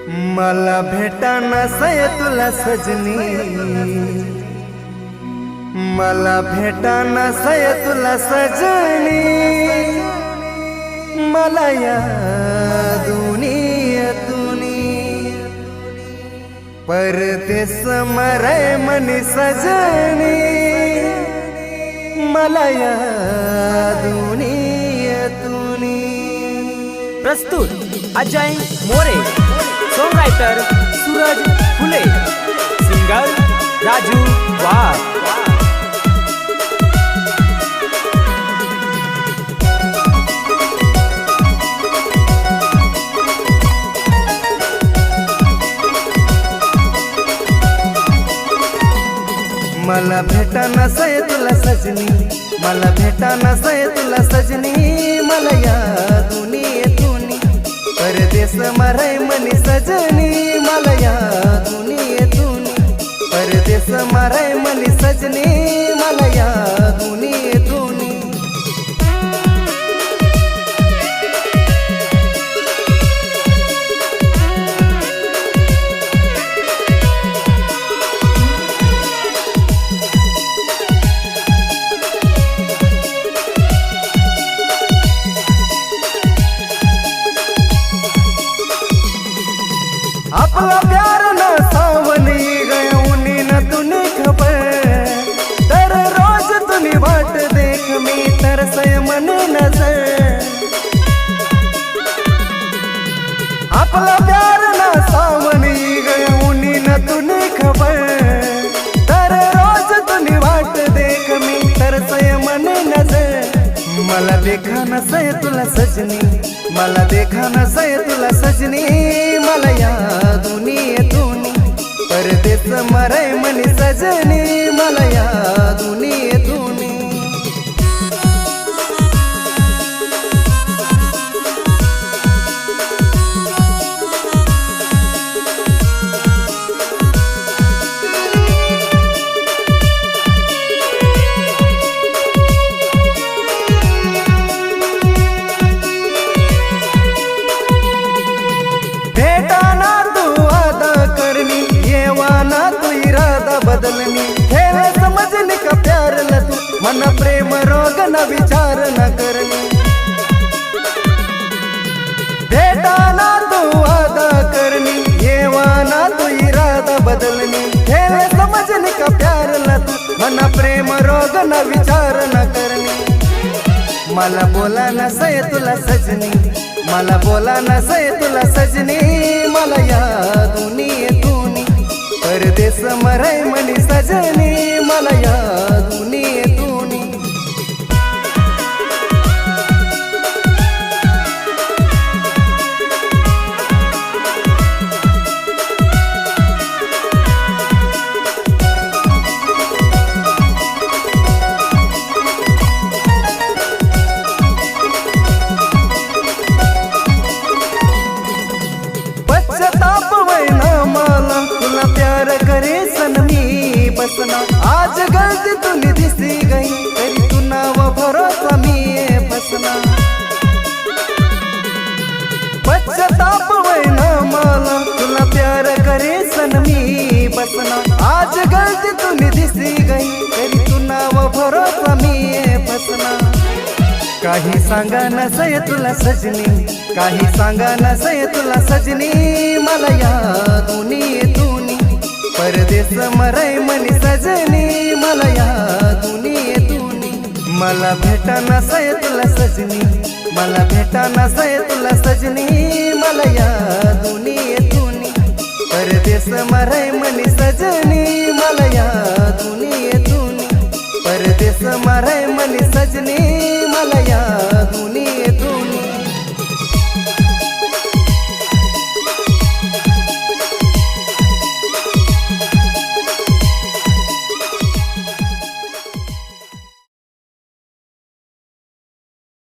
मला भेटाना सय तुला सजनी, मला भेटाना सय तुला सजनी, मला या दुनियेतूनी परदेस मराय मनी सजनी, मला या दुनियेतूनी। प्रस्तुत अजय मोरे, सॉन्ग राइटर सूरज फुले, सिंगर राजू वाघ। मला भेटाना सय तुला सजनी, मला भेटाना सय तुला सजनी, मला या दुनियेतूनी परदेस मराय मनी सजनी, मला या दुनियेतूनी परदेस मराय मनी सजनी, मला या दुनियेतूनी। आपला प्यार न सावनी गयौनी न तुनी खबर, तर रोज तुनी वाट देख मी तरसय मन नजर। आपला प्यार न सावनी गयौनी न तुनी खबर, तर रोज तुनी वाट देख मी तरसय मन नजर। मला देखा न सय तुला सजनी, मला देखा न सय तुला सजनी, मला या दुनियेतूनी परदेस मराय मनी सजनी, मला या दुनियेतूनी। भेटाना तू वादा करनी, येवाना तू इरादा बदलनी, खेळ समजनी का प्यार न तू मन प्रेम रोग न विचार न करनी। भेटाना तू वादा करनी, येवाना तू इरादा बदलनी, खेळ समजनी का प्यार न तू मन प्रेम रोग न विचार न करनी। मला बोला न सय तुला सजनी, मला बोला न सय तुला सजनी, मला या दुनियेतूनी परदेस मराय मनी सजनी, मला या दुनियेतूनी। पश्चाताप वैना मला तुला प्यार करे सनमी बसना, आज गलती तुनी दिसी गई तरी तू नाव भरोसा मी फसना। पश्चाताप वैना मला तुला प्यार करे सनमी बसना, आज गलती तुनी दिसी गई तरी तू नाव भरोसा मी फसना। काही सांगा न सय तुला सजनी, काही सांगा न सय तुला सजनी, मला या दुनियेतूनी परदेस मराय मनी सजनी, मला या दुनियेतूनी। मला भेटाना सय तुला सजनी, मला भेटाना सय तुला सजनी, मला या दुनियेतूनी परदेस मराय मनी सजनी, मला या दुनियेतूनी परदेस मराय मनी सजनी, मला या दुनिये